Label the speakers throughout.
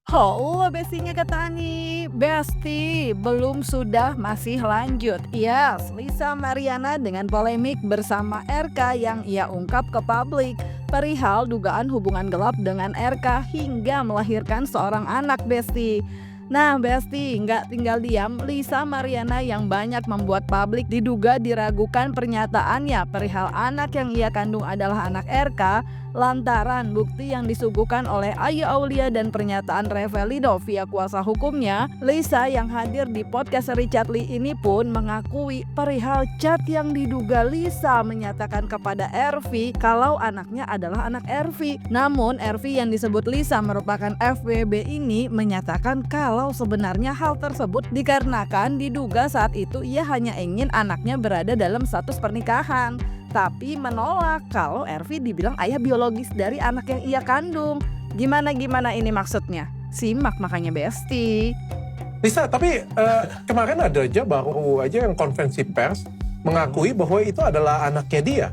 Speaker 1: Oh, bestinya Ketani. Besti, belum sudah masih lanjut. Yes, Lisa Mariana dengan polemik bersama RK yang ia ungkap ke publik perihal dugaan hubungan gelap dengan RK hingga melahirkan seorang anak, Besti. Nah, Besti, nggak tinggal diam, Lisa Mariana yang banyak membuat publik diduga diragukan pernyataannya perihal anak yang ia kandung adalah anak RK lantaran bukti yang disuguhkan oleh Ayu Aulia dan pernyataan Revelino via kuasa hukumnya. Lisa yang hadir di podcast Richard Lee ini pun mengakui perihal chat yang diduga Lisa menyatakan kepada RV kalau anaknya adalah anak RV. Namun RV yang disebut Lisa merupakan FWB ini menyatakan kalau sebenarnya hal tersebut dikarenakan diduga saat itu ia hanya ingin anaknya berada dalam status pernikahan, tapi menolak kalau RV dibilang ayah biologis dari anak yang ia kandung. Gimana ini maksudnya? Simak makanya, Besti.
Speaker 2: Lisa, tapi kemarin ada aja baru aja yang konferensi pers mengakui bahwa itu adalah anaknya dia.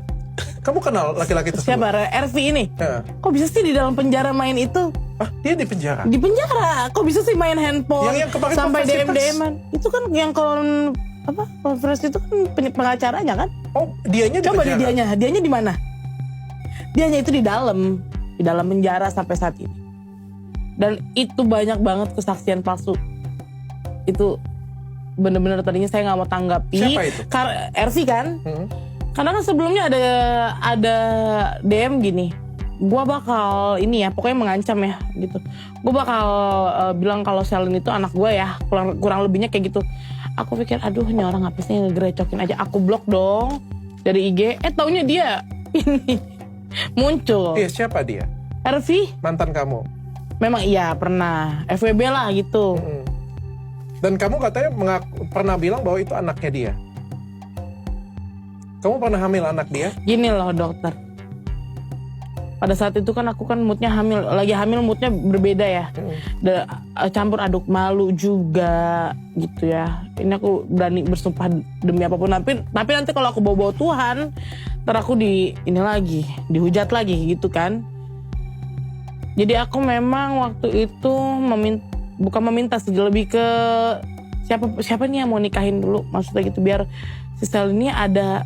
Speaker 2: Kamu kenal laki-laki tersebut?
Speaker 3: Siapa? RV ini?
Speaker 2: Ya.
Speaker 3: Kok bisa sih di dalam penjara main itu?
Speaker 2: Ah, dia di penjara?
Speaker 3: Di penjara? Kok bisa sih main handphone
Speaker 2: Yang kemarin
Speaker 3: sampai
Speaker 2: konferensi pers.
Speaker 3: DM-DM-an? Itu kan yang konferensi itu kan pengacaranya kan?
Speaker 2: Oh, dianya di
Speaker 3: Coba
Speaker 2: penjara?
Speaker 3: dianya di mana? Dianya itu di dalam penjara sampai saat ini. Dan itu banyak banget kesaksian palsu. Itu bener-bener tadinya saya nggak mau tanggapi.
Speaker 2: Siapa itu?
Speaker 3: RV kan? Karena kan sebelumnya ada DM gini. Gua bakal ini ya, pokoknya mengancam ya gitu. Gua bakal bilang kalau Selin itu anak gua ya, kurang lebihnya kayak gitu. Aku pikir aduh ini orang apa sih ngegerecokin aja, aku blok dong dari IG. Taunya dia ini muncul.
Speaker 2: Iya, siapa dia?
Speaker 3: RV,
Speaker 2: Mantan kamu?
Speaker 3: memang iya pernah FWB lah gitu.
Speaker 2: Dan kamu katanya pernah bilang bahwa itu anaknya dia. Kamu pernah hamil anak dia?
Speaker 3: Gini loh dokter, pada saat itu kan aku kan moodnya lagi hamil moodnya berbeda ya. Campur aduk malu juga gitu ya. Ini aku berani bersumpah demi apapun. Tapi nanti kalau aku bawa Tuhan, ntar aku dihujat lagi gitu kan. Jadi aku memang waktu itu bukan meminta sih, lebih ke siapa nih yang mau nikahin dulu, maksudnya gitu biar si Sel ini ada.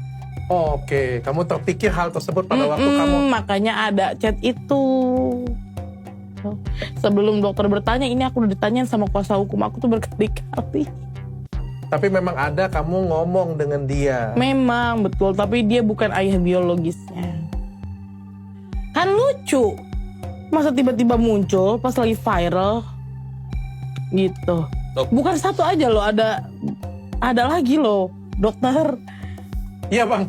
Speaker 2: Oke, kamu terpikir hal tersebut pada waktu kamu.
Speaker 3: Makanya ada chat itu. Sebelum dokter bertanya, ini aku udah ditanyain sama kuasa hukum aku tuh berkali-kali.
Speaker 2: Tapi memang ada kamu ngomong dengan dia.
Speaker 3: Memang betul, tapi dia bukan ayah biologisnya. Kan lucu, masa tiba-tiba muncul pas lagi viral gitu. Bukan satu aja loh, ada lagi loh dokter.
Speaker 2: Iya bang.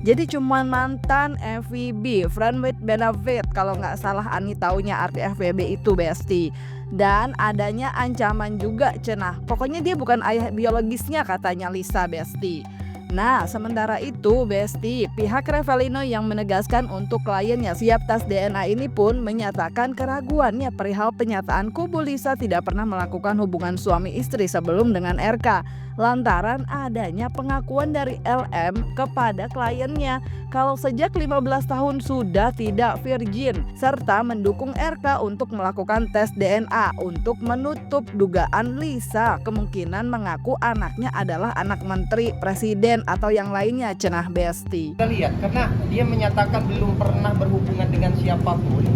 Speaker 1: Jadi cuman mantan FWB, friend with benefit, kalau nggak salah Ani taunya arti FWB itu, Besti. Dan adanya ancaman juga cenah. Pokoknya dia bukan ayah biologisnya katanya Lisa, Besti. Nah, sementara itu, Besti, pihak Revelino yang menegaskan untuk kliennya siap tes DNA ini pun menyatakan keraguannya perihal penyataan kubu Lisa tidak pernah melakukan hubungan suami istri sebelum dengan RK. Lantaran adanya pengakuan dari LM kepada kliennya kalau sejak 15 tahun sudah tidak virgin, serta mendukung RK untuk melakukan tes DNA untuk menutup dugaan Lisa kemungkinan mengaku anaknya adalah anak menteri, presiden, atau yang lainnya, cenah, Besti.
Speaker 4: Kita lihat, karena dia menyatakan belum pernah berhubungan dengan siapapun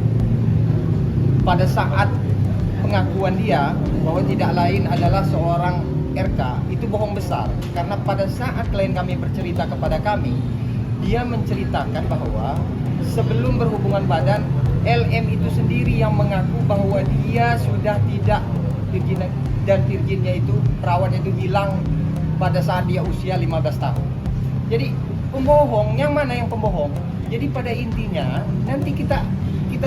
Speaker 4: pada saat pengakuan dia bahwa tidak lain adalah seorang RK, itu bohong besar. Karena pada saat klien kami bercerita kepada kami, dia menceritakan bahwa sebelum berhubungan badan, LM itu sendiri yang mengaku bahwa dia sudah tidak virgin, dan virginnya itu, perawannya itu hilang pada saat dia usia 15 tahun. Jadi pembohong, yang mana yang pembohong? Jadi pada intinya nanti kita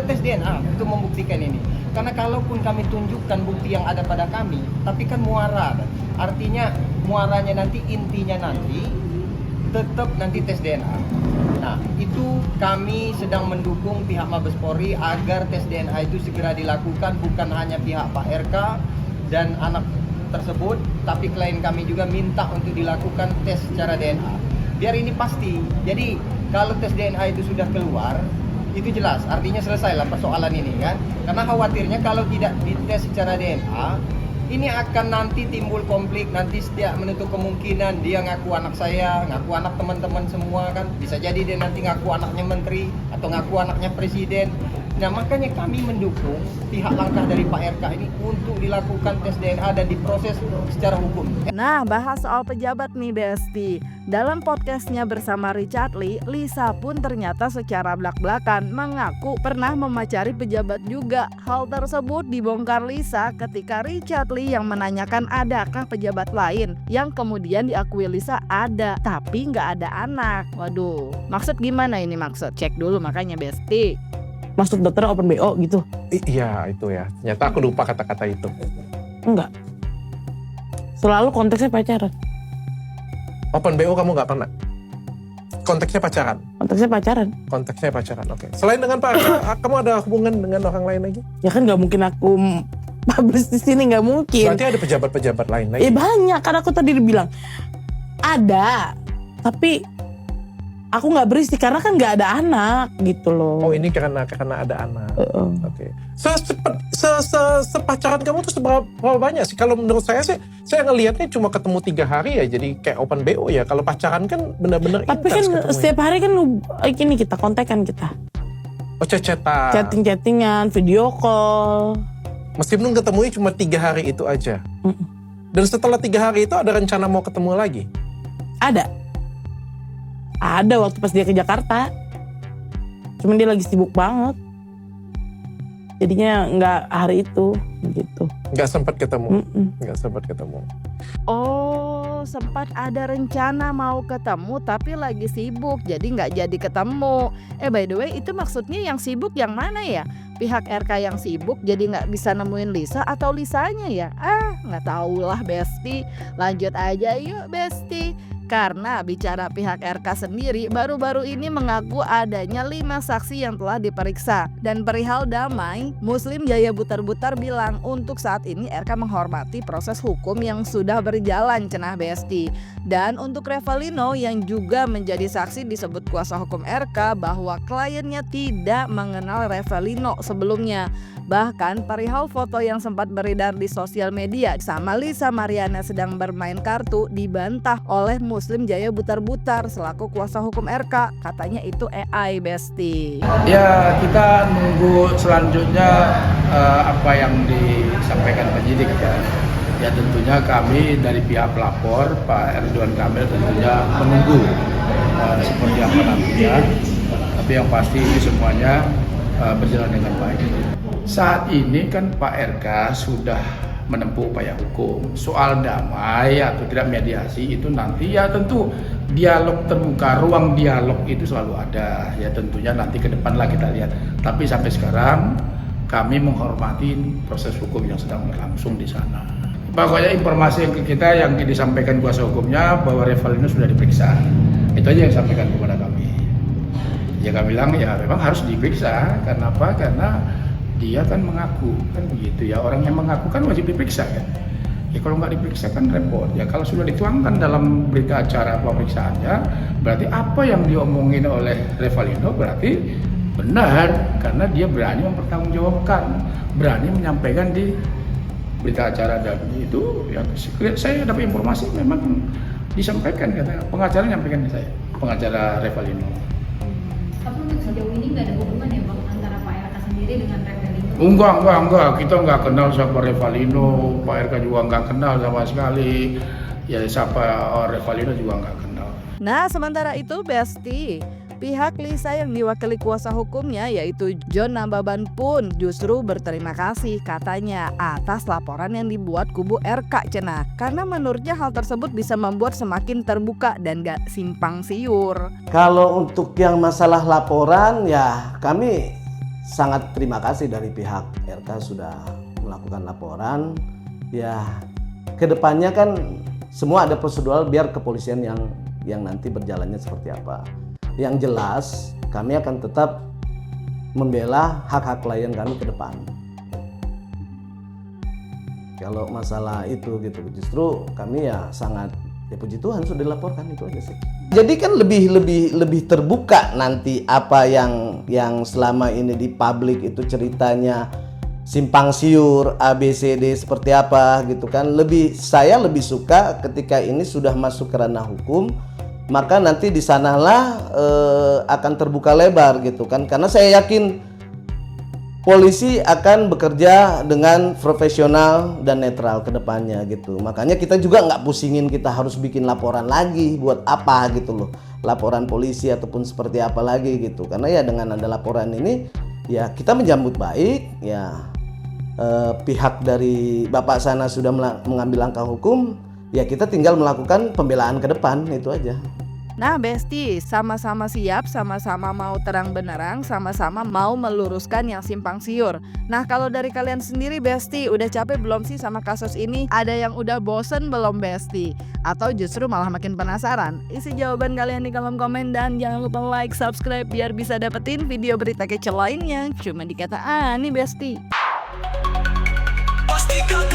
Speaker 4: tes DNA untuk membuktikan ini. Karena kalaupun kami tunjukkan bukti yang ada pada kami, tapi kan muara, artinya muaranya nanti, intinya nanti tetap nanti tes DNA. Nah, itu kami sedang mendukung pihak Mabes Polri agar tes DNA itu segera dilakukan, bukan hanya pihak Pak RK dan anak tersebut, tapi klien kami juga minta untuk dilakukan tes secara DNA. Biar ini pasti. Jadi kalau tes DNA itu sudah keluar, itu jelas, artinya selesailah persoalan ini kan. Karena khawatirnya kalau tidak dites secara DNA, ini akan nanti timbul konflik, nanti setiap menutup kemungkinan dia ngaku anak saya, ngaku anak teman-teman semua kan. Bisa jadi dia nanti ngaku anaknya menteri atau ngaku anaknya presiden. Nah makanya kami mendukung pihak langkah dari Pak RK ini untuk dilakukan tes DNA dan diproses secara hukum.
Speaker 1: Nah, bahas soal pejabat nih Besti. Dalam podcastnya bersama Richard Lee, Lisa pun ternyata secara belak-belakan mengaku pernah memacari pejabat juga. Hal tersebut dibongkar Lisa ketika Richard Lee yang menanyakan adakah pejabat lain, yang kemudian diakui Lisa ada, tapi nggak ada anak. Waduh, maksud gimana ini maksud? Cek dulu makanya Besti.
Speaker 3: Maksud dokter open BO gitu?
Speaker 2: Iya itu ya. Ternyata aku lupa kata-kata itu.
Speaker 3: Enggak. Selalu konteksnya pacaran.
Speaker 2: Open BO kamu nggak pernah? Konteksnya pacaran?
Speaker 3: Konteksnya pacaran.
Speaker 2: Konteksnya pacaran, oke. Selain dengan Pak, kamu ada hubungan dengan orang lain lagi?
Speaker 3: Ya kan nggak mungkin aku publish di sini, nggak mungkin.
Speaker 2: Berarti ada pejabat-pejabat lain lagi?
Speaker 3: Banyak, karena aku tadi bilang ada, tapi aku nggak berisi karena kan nggak ada anak gitu loh.
Speaker 2: Oh ini karena ada anak. Oke. Sepacaran kamu tuh seberapa banyak sih? Kalau menurut saya sih, saya ngelihatnya cuma ketemu 3 hari ya, jadi kayak open BO ya. Kalau pacaran kan benar-benar
Speaker 3: tapi kan setiap hari kan ini kita kontekan kita.
Speaker 2: Oh chat-chatan.
Speaker 3: Chatting-chattingan, video call.
Speaker 2: Meskipun ketemunya cuma 3 hari itu aja. Dan setelah 3 hari itu ada rencana mau ketemu lagi?
Speaker 3: Ada waktu pas dia ke Jakarta. Cuman dia lagi sibuk banget. Jadinya nggak hari itu gitu.
Speaker 2: Nggak sempat ketemu. Nggak sempat ketemu.
Speaker 1: Oh, sempat ada rencana mau ketemu tapi lagi sibuk, jadi nggak jadi ketemu. By the way, itu maksudnya yang sibuk yang mana ya? Pihak RK yang sibuk jadi nggak bisa nemuin Lisa atau Lisanya ya? Nggak tahu lah Besti. Lanjut aja yuk Besti. Karena bicara pihak RK sendiri baru-baru ini mengaku adanya 5 saksi yang telah diperiksa. Dan perihal damai, Muslim Jaya Butar-Butar bilang untuk saat ini RK menghormati proses hukum yang sudah berjalan cenah Besti. Dan untuk Revalino yang juga menjadi saksi disebut kuasa hukum RK bahwa kliennya tidak mengenal Revalino sebelumnya. Bahkan perihal foto yang sempat beredar di sosial media sama Lisa Mariana sedang bermain kartu dibantah oleh Muslim Jaya Butar-Butar selaku kuasa hukum RK. Katanya itu AI Besti.
Speaker 5: Ya kita nunggu selanjutnya apa yang disampaikan penyidik ya. Ya tentunya kami dari pihak pelapor Pak Ridwan Kamil tentunya menunggu seperti apa nantinya. Tapi yang pasti ini semuanya berjalan dengan baik. Saat ini kan Pak RK sudah menempuh upaya hukum. Soal damai atau tidak mediasi itu nanti ya tentu dialog terbuka, ruang dialog itu selalu ada. Ya tentunya nanti ke depan lah kita lihat. Tapi sampai sekarang kami menghormati proses hukum yang sedang berlangsung di sana. Pokoknya informasi yang ke kita yang disampaikan kuasa hukumnya bahwa Revalino sudah diperiksa. Itu aja yang disampaikan kepada kami. Ya kami bilang ya memang harus diperiksa. Karena apa? Karena dia kan mengaku, kan begitu ya. Orang yang mengaku kan wajib diperiksa kan. Ya kalau nggak diperiksa kan repot. Ya kalau sudah dituangkan dalam berita acara pemeriksaannya, berarti apa yang diomongin oleh Revalino berarti benar. Karena dia berani mempertanggungjawabkan, berani menyampaikan di berita acara. Dan itu ya saya dapat informasi memang disampaikan, kata pengacara menyampaikan ke saya, pengacara Revalino.
Speaker 6: Tapi untuk sejauh ini nggak ada hubungan ya Bang antara Pak RK sendiri dengan Revalino?
Speaker 5: Enggak. Kita nggak kenal sama Revalino. Pak RK juga nggak kenal sama sekali. Ya siapa Revalino juga nggak kenal.
Speaker 1: Nah, sementara itu Besti, pihak Lisa yang diwakili kuasa hukumnya yaitu John Nambaban pun justru berterima kasih katanya atas laporan yang dibuat kubu RK cenah. Karena menurutnya hal tersebut bisa membuat semakin terbuka dan gak simpang siur.
Speaker 7: Kalau untuk yang masalah laporan ya kami sangat terima kasih dari pihak RK sudah melakukan laporan. Ya kedepannya kan semua ada prosedural biar kepolisian yang nanti berjalannya seperti apa. Yang jelas kami akan tetap membela hak-hak klien kami ke depan. Kalau masalah itu gitu justru kami ya sangat ya puji Tuhan sudah dilaporkan, itu aja sih. Jadi kan lebih terbuka nanti apa yang selama ini di publik itu ceritanya simpang siur ABCD seperti apa gitu kan. Saya lebih suka ketika ini sudah masuk ke ranah hukum, maka nanti di sanalah akan terbuka lebar gitu kan. Karena saya yakin polisi akan bekerja dengan profesional dan netral ke depannya gitu. Makanya kita juga nggak pusingin kita harus bikin laporan lagi buat apa gitu loh. Laporan polisi ataupun seperti apa lagi gitu. Karena ya dengan ada laporan ini ya kita menyambut baik ya. Pihak dari Bapak sana sudah mengambil langkah hukum, ya kita tinggal melakukan pembelaan ke depan, itu aja.
Speaker 1: Nah Besti, sama-sama siap, sama-sama mau terang benderang, sama-sama mau meluruskan yang simpang siur. Nah kalau dari kalian sendiri Besti, udah capek belum sih sama kasus ini? Ada yang udah bosen belum Besti? Atau justru malah makin penasaran? Isi jawaban kalian di kolom komen dan jangan lupa like, subscribe biar bisa dapetin video berita kece lainnya. Cuma di Kata Ani Besti.
Speaker 8: Pastikan